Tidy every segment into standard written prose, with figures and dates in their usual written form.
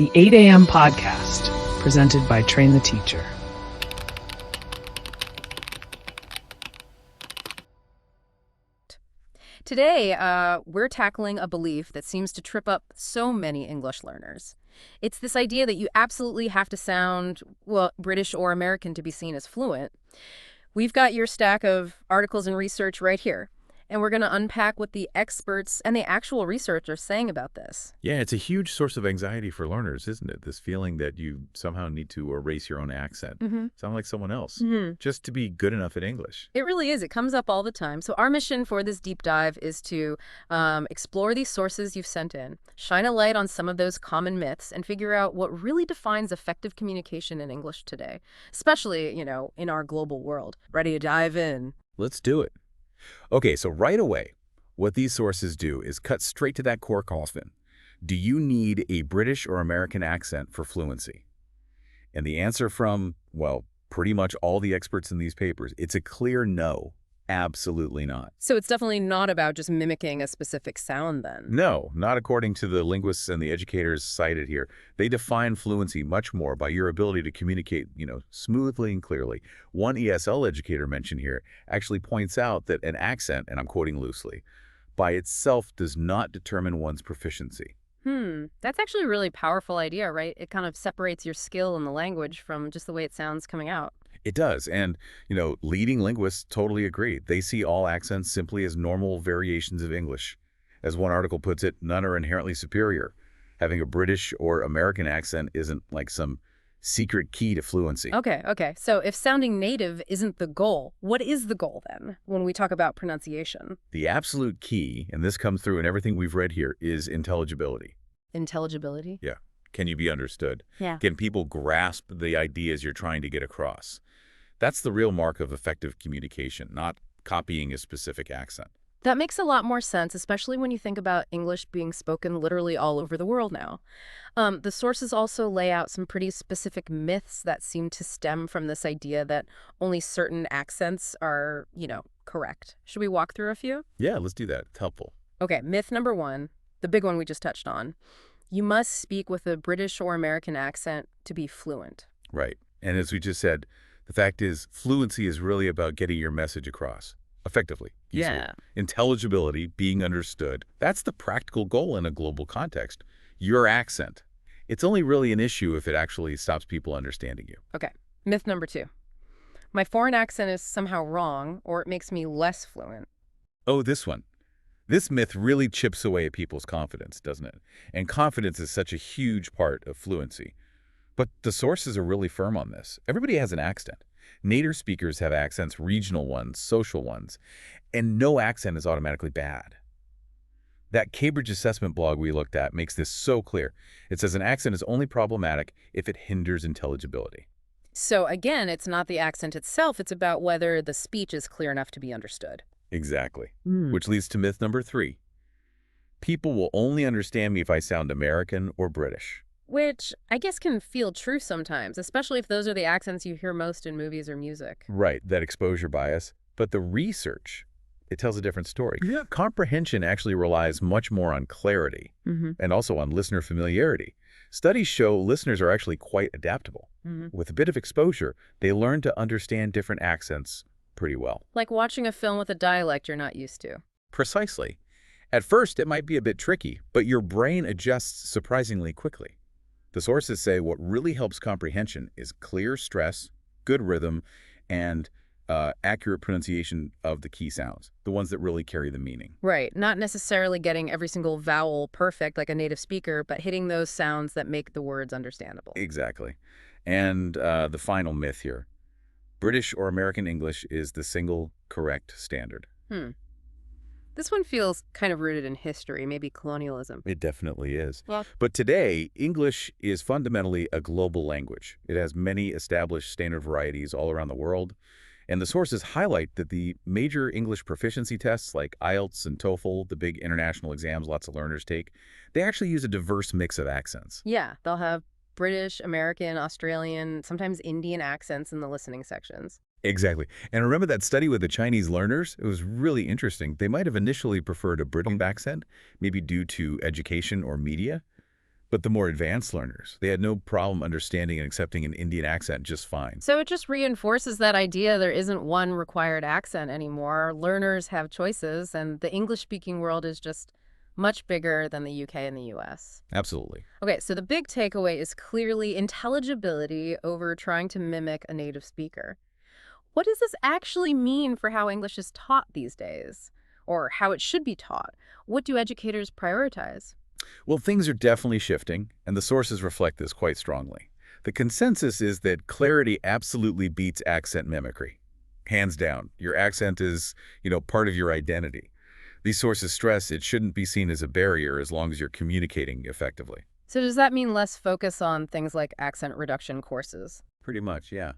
the 8 a.m. podcast, presented by Train the Teacher. Today, we're tackling a belief that seems to trip up so many English learners. It's this idea that you absolutely have to sound, well, British or American to be seen as fluent. We've got your stack of articles and research right here, and we're going to unpack what the experts and the actual research are saying about this. Yeah, it's a huge source of anxiety for learners, isn't it? This feeling that you somehow need to erase your own accent, sound like someone else, just to be good enough at English. It really is. It comes up all the time. So our mission for this deep dive is to explore these sources you've sent in, shine a light on some of those common myths, and figure out what really defines effective communication in English today, especially, in our global world. Ready to dive in? Let's do it. Okay, so right away, what these sources do is cut straight to that core question. Do you need a British or American accent for fluency? And the answer from, well, pretty much all the experts in these papers, it's a clear no. Absolutely not. So it's definitely not about just mimicking a specific sound then? No, not according to the linguists and the educators cited here. They define fluency much more by your ability to communicate, smoothly and clearly. One ESL educator mentioned here actually points out that an accent, and I'm quoting loosely, by itself does not determine one's proficiency. That's actually a really powerful idea, right? It kind of separates your skill in the language from just the way it sounds coming out. It does. And, leading linguists totally agree. They see all accents simply as normal variations of English. As one article puts it, none are inherently superior. Having a British or American accent isn't like some secret key to fluency. Okay. So if sounding native isn't the goal, what is the goal then when we talk about pronunciation? The absolute key, and this comes through in everything we've read here, is intelligibility. Intelligibility? Yeah. Can you be understood? Yeah. Can people grasp the ideas you're trying to get across? That's the real mark of effective communication, not copying a specific accent. That makes a lot more sense, especially when you think about English being spoken literally all over the world now. The sources also lay out some pretty specific myths that seem to stem from this idea that only certain accents are, correct. Should we walk through a few? Yeah, let's do that. It's helpful. Okay, myth number one, the big one we just touched on. You must speak with a British or American accent to be fluent. Right. And as we just said, the fact is, fluency is really about getting your message across, effectively. Easily. Yeah. Intelligibility, being understood, that's the practical goal in a global context. Your accent. It's only really an issue if it actually stops people understanding you. Okay, myth number two. My foreign accent is somehow wrong, or it makes me less fluent. Oh, this one. This myth really chips away at people's confidence, doesn't it? And confidence is such a huge part of fluency. But the sources are really firm on this. Everybody has an accent. Native speakers have accents, regional ones, social ones, and no accent is automatically bad. That Cambridge assessment blog we looked at makes this so clear. It says an accent is only problematic if it hinders intelligibility. So again, it's not the accent itself, it's about whether the speech is clear enough to be understood. Exactly. Which leads to myth number three. People will only understand me if I sound American or British. Which I guess can feel true sometimes, especially if those are the accents you hear most in movies or music. Right, that exposure bias. But the research, it tells a different story. Yeah. Comprehension actually relies much more on clarity and also on listener familiarity. Studies show listeners are actually quite adaptable. With a bit of exposure, they learn to understand different accents pretty well. Like watching a film with a dialect you're not used to. Precisely. At first, it might be a bit tricky, but your brain adjusts surprisingly quickly. The sources say what really helps comprehension is clear stress, good rhythm, and accurate pronunciation of the key sounds, the ones that really carry the meaning. Right. Not necessarily getting every single vowel perfect like a native speaker, but hitting those sounds that make the words understandable. Exactly. And the final myth here. British or American English is the single correct standard. This one feels kind of rooted in history, maybe colonialism. It definitely is. Well, But today, English is fundamentally a global language. It has many established standard varieties all around the world. And the sources highlight that the major English proficiency tests like IELTS and TOEFL, the big international exams lots of learners take, they actually use a diverse mix of accents. yeah, they'll have British, American, Australian, sometimes Indian accents in the listening sections. Exactly. And remember that study with the Chinese learners? It was really interesting. They might have initially preferred a British accent, maybe due to education or media. But the more advanced learners, they had no problem understanding and accepting an Indian accent just fine. So it just reinforces that idea there isn't one required accent anymore. Learners have choices, and the English-speaking world is just much bigger than the UK and the US. Absolutely. Okay, so the big takeaway is clearly intelligibility over trying to mimic a native speaker. What does this actually mean for how English is taught these days? Or how it should be taught? What do educators prioritize? Well, things are definitely shifting, and the sources reflect this quite strongly. The consensus is that clarity absolutely beats accent mimicry. Hands down, your accent is, part of your identity. These sources stress it shouldn't be seen as a barrier as long as you're communicating effectively. So does that mean less focus on things like accent reduction courses? Pretty much, yeah.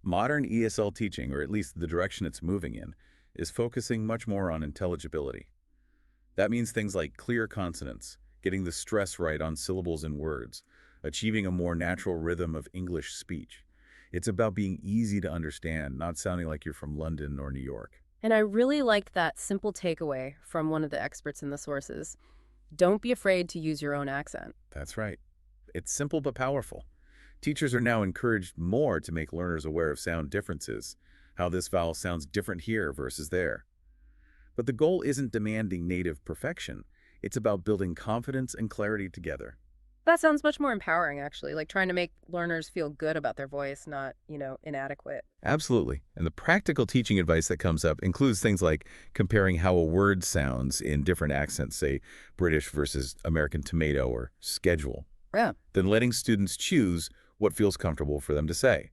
Modern ESL teaching, or at least the direction it's moving in, is focusing much more on intelligibility. That means things like clear consonants, getting the stress right on syllables and words, achieving a more natural rhythm of English speech. It's about being easy to understand, not sounding like you're from London or New York. And I really liked that simple takeaway from one of the experts in the sources. Don't be afraid to use your own accent. That's right. It's simple but powerful. Teachers are now encouraged more to make learners aware of sound differences, how this vowel sounds different here versus there. But the goal isn't demanding native perfection. It's about building confidence and clarity together. That sounds much more empowering, actually, like trying to make learners feel good about their voice, not, inadequate. Absolutely. And the practical teaching advice that comes up includes things like comparing how a word sounds in different accents, say British versus American tomato or schedule. Yeah. Then letting students choose what feels comfortable for them to say.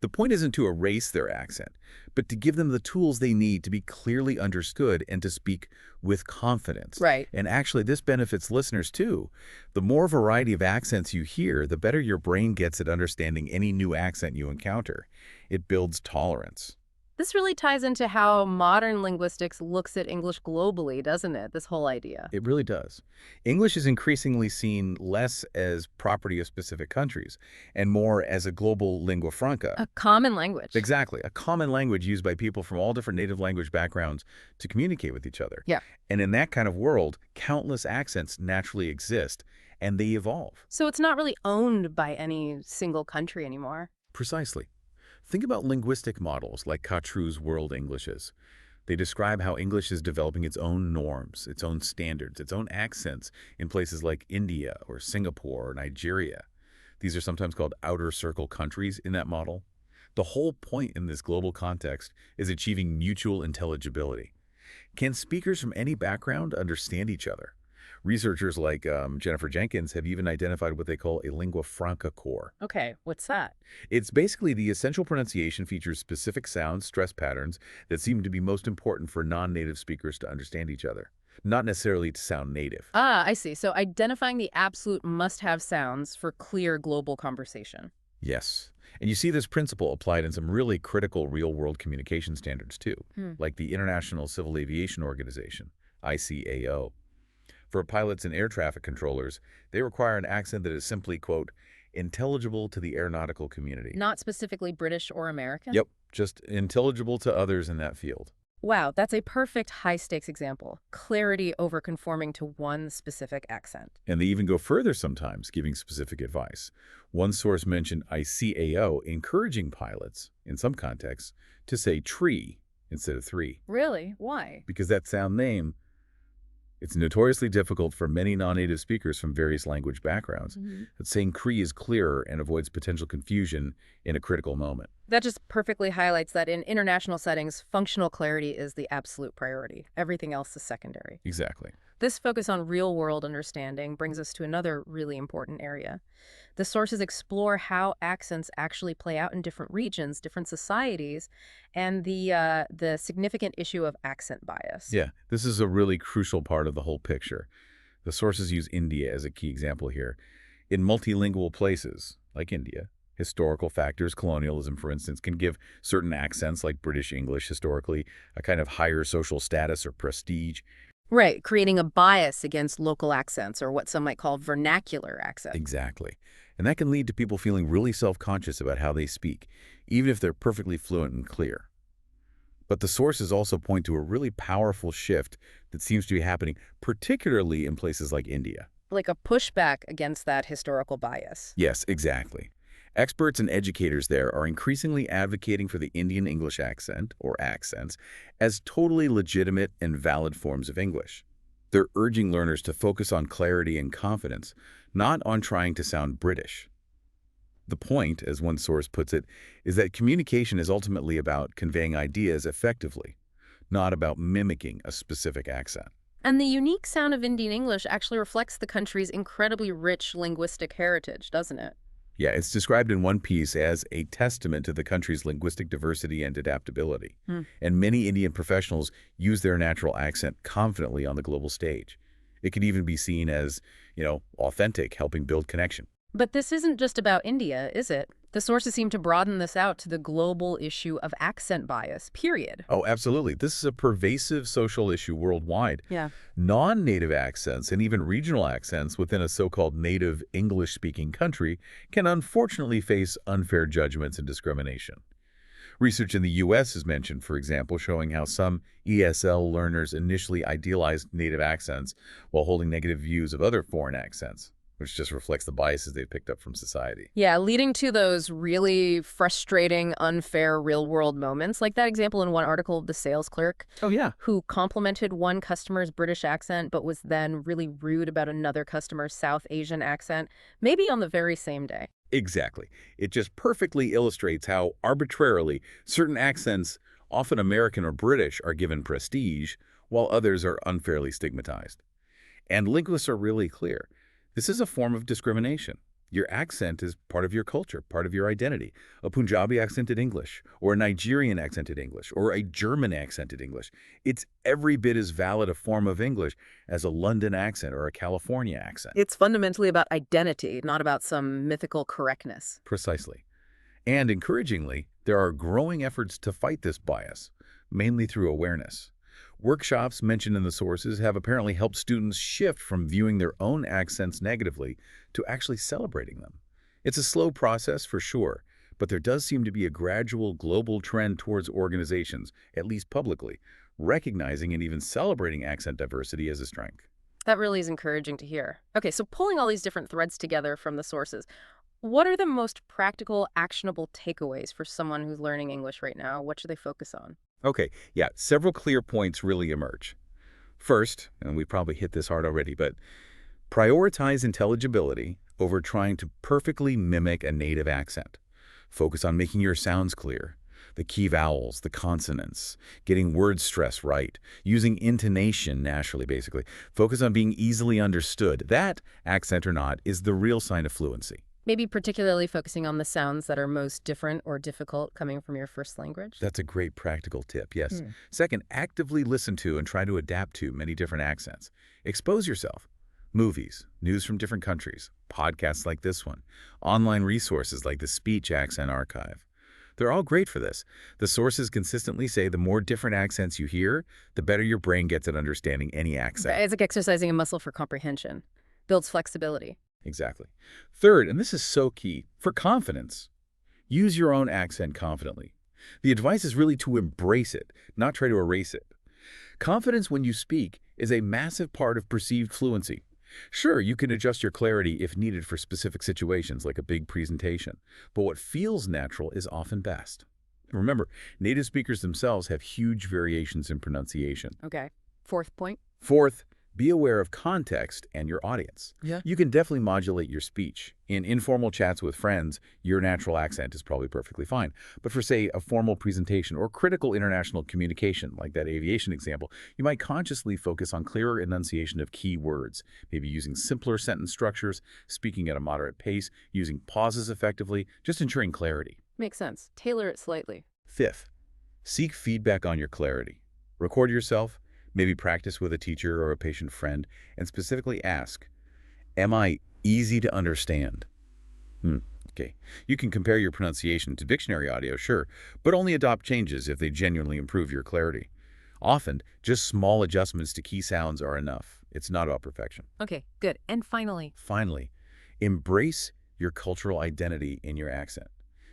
The point isn't to erase their accent, but to give them the tools they need to be clearly understood and to speak with confidence. Right. And actually, this benefits listeners too. The more variety of accents you hear, the better your brain gets at understanding any new accent you encounter. It builds tolerance. This really ties into how modern linguistics looks at English globally, doesn't it? This whole idea. It really does. English is increasingly seen less as property of specific countries and more as a global lingua franca. A common language. Exactly. A common language used by people from all different native language backgrounds to communicate with each other. Yeah. And in that kind of world, countless accents naturally exist, and they evolve. So it's not really owned by any single country anymore. Precisely. Think about linguistic models like Catru's World Englishes. They describe how English is developing its own norms, its own standards, its own accents in places like India or Singapore or Nigeria. These are sometimes called outer circle countries in that model. The whole point in this global context is achieving mutual intelligibility. Can speakers from any background understand each other? Researchers like Jennifer Jenkins have even identified what they call a lingua franca core. Okay, what's that? It's basically the essential pronunciation features specific sounds, stress patterns that seem to be most important for non-native speakers to understand each other, not necessarily to sound native. Ah, I see. So identifying the absolute must-have sounds for clear global conversation. Yes. And you see this principle applied in some really critical real-world communication standards too, like the International Civil Aviation Organization, ICAO. For pilots and air traffic controllers, they require an accent that is simply, quote, intelligible to the aeronautical community. Not specifically British or American? Yep, just intelligible to others in that field. Wow, that's a perfect high-stakes example. Clarity over conforming to one specific accent. And they even go further sometimes, giving specific advice. One source mentioned ICAO encouraging pilots, in some contexts, to say tree instead of three. Really? Why? Because that sound name, it's notoriously difficult for many non-native speakers from various language backgrounds. But saying Cree is clearer and avoids potential confusion in a critical moment. That just perfectly highlights that in international settings, functional clarity is the absolute priority. Everything else is secondary. Exactly. This focus on real-world understanding brings us to another really important area. The sources explore how accents actually play out in different regions, different societies, and the significant issue of accent bias. Yeah, this is a really crucial part of the whole picture. The sources use India as a key example here. In multilingual places, like India, historical factors, colonialism, for instance, can give certain accents, like British English historically, a kind of higher social status or prestige. Right, creating a bias against local accents, or what some might call vernacular accents. Exactly. And that can lead to people feeling really self-conscious about how they speak, even if they're perfectly fluent and clear. But the sources also point to a really powerful shift that seems to be happening, particularly in places like India. Like a pushback against that historical bias. Yes, exactly. Experts and educators there are increasingly advocating for the Indian English accent, or accents, as totally legitimate and valid forms of English. They're urging learners to focus on clarity and confidence, not on trying to sound British. The point, as one source puts it, is that communication is ultimately about conveying ideas effectively, not about mimicking a specific accent. And the unique sound of Indian English actually reflects the country's incredibly rich linguistic heritage, doesn't it? Yeah, it's described in one piece as a testament to the country's linguistic diversity and adaptability. Hmm. And many Indian professionals use their natural accent confidently on the global stage. It can even be seen as, authentic, helping build connection. But this isn't just about India, is it? The sources seem to broaden this out to the global issue of accent bias, period. Oh, absolutely. This is a pervasive social issue worldwide. Yeah. Non-native accents and even regional accents within a so-called native English-speaking country can unfortunately face unfair judgments and discrimination. Research in the U.S. is mentioned, for example, showing how some ESL learners initially idealized native accents while holding negative views of other foreign accents, which just reflects the biases they've picked up from society. Yeah, leading to those really frustrating, unfair real-world moments, like that example in one article of the sales clerk Oh, yeah. who complimented one customer's British accent but was then really rude about another customer's South Asian accent, maybe on the very same day. Exactly. It just perfectly illustrates how arbitrarily certain accents, often American or British, are given prestige, while others are unfairly stigmatized. And linguists are really clear. This is a form of discrimination. Your accent is part of your culture, part of your identity. A Punjabi accented English, or a Nigerian accented English, or a German accented English. It's every bit as valid a form of English as a London accent or a California accent. It's fundamentally about identity, not about some mythical correctness. Precisely. And encouragingly, there are growing efforts to fight this bias, mainly through awareness. Workshops mentioned in the sources have apparently helped students shift from viewing their own accents negatively to actually celebrating them. It's a slow process for sure, but there does seem to be a gradual global trend towards organizations, at least publicly, recognizing and even celebrating accent diversity as a strength. That really is encouraging to hear. Okay, so pulling all these different threads together from the sources, what are the most practical, actionable takeaways for someone who's learning English right now? What should they focus on? Okay, yeah, several clear points really emerge. First, and we probably hit this hard already, but prioritize intelligibility over trying to perfectly mimic a native accent. Focus on making your sounds clear, the key vowels, the consonants, getting word stress right, using intonation naturally, basically. Focus on being easily understood. That, accent or not, is the real sign of fluency. Maybe particularly focusing on the sounds that are most different or difficult coming from your first language? That's a great practical tip, yes. Second, actively listen to and try to adapt to many different accents. Expose yourself. Movies, news from different countries, podcasts like this one, online resources like the Speech Accent Archive. They're all great for this. The sources consistently say the more different accents you hear, the better your brain gets at understanding any accent. It's like exercising a muscle for comprehension. Builds flexibility. Exactly. Third, and this is so key, for confidence, use your own accent confidently. The advice is really to embrace it, not try to erase it. Confidence when you speak is a massive part of perceived fluency. Sure, you can adjust your clarity if needed for specific situations like a big presentation, but what feels natural is often best. Remember, native speakers themselves have huge variations in pronunciation. Okay. Fourth point? Fourth, be aware of context and your audience. Yeah. You can definitely modulate your speech. In informal chats with friends, your natural accent is probably perfectly fine. But for, say, a formal presentation or critical international communication, like that aviation example, you might consciously focus on clearer enunciation of key words, maybe using simpler sentence structures, speaking at a moderate pace, using pauses effectively, just ensuring clarity. Makes sense. Tailor it slightly. Fifth, seek feedback on your clarity. Record yourself, maybe practice with a teacher or a patient friend, and specifically ask, am I easy to understand? Okay. You can compare your pronunciation to dictionary audio, sure, but only adopt changes if they genuinely improve your clarity. Often, just small adjustments to key sounds are enough. It's not about perfection. Okay, good. And finally, Embrace your cultural identity in your accent.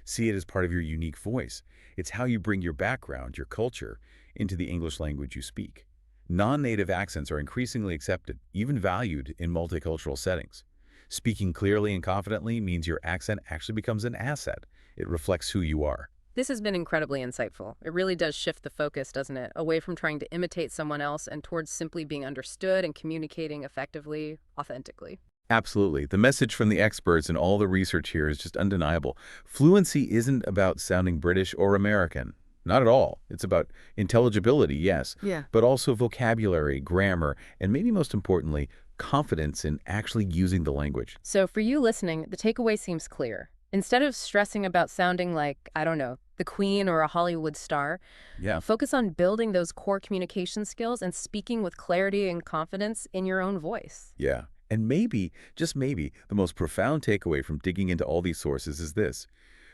See it as part of your unique voice. It's how you bring your background, your culture, into the English language you speak. Non-native accents are increasingly accepted, even valued in multicultural settings. Speaking clearly and confidently means your accent actually becomes an asset. It reflects who you are. This has been incredibly insightful. It really does shift the focus, doesn't it? Away from trying to imitate someone else and towards simply being understood and communicating effectively, authentically. Absolutely. The message from the experts and all the research here is just undeniable. Fluency isn't about sounding British or American. Not at all. It's about intelligibility, yes, Yeah. but also vocabulary, grammar, and maybe most importantly, confidence in actually using the language. So for you listening, the takeaway seems clear. Instead of stressing about sounding like, I don't know, the Queen or a Hollywood star, Yeah. focus on building those core communication skills and speaking with clarity and confidence in your own voice. Yeah. And maybe, just maybe, the most profound takeaway from digging into all these sources is this.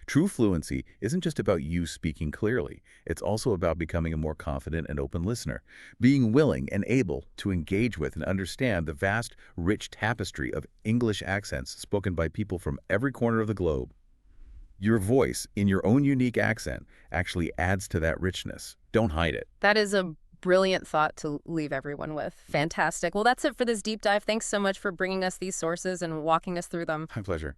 True fluency isn't just about you speaking clearly. It's also about becoming a more confident and open listener, being willing and able to engage with and understand the vast, rich tapestry of English accents spoken by people from every corner of the globe. Your voice, in your own unique accent, actually adds to that richness. Don't hide it. That is a brilliant thought to leave everyone with. Fantastic. Well, that's it for this deep dive. Thanks so much for bringing us these sources and walking us through them. My pleasure.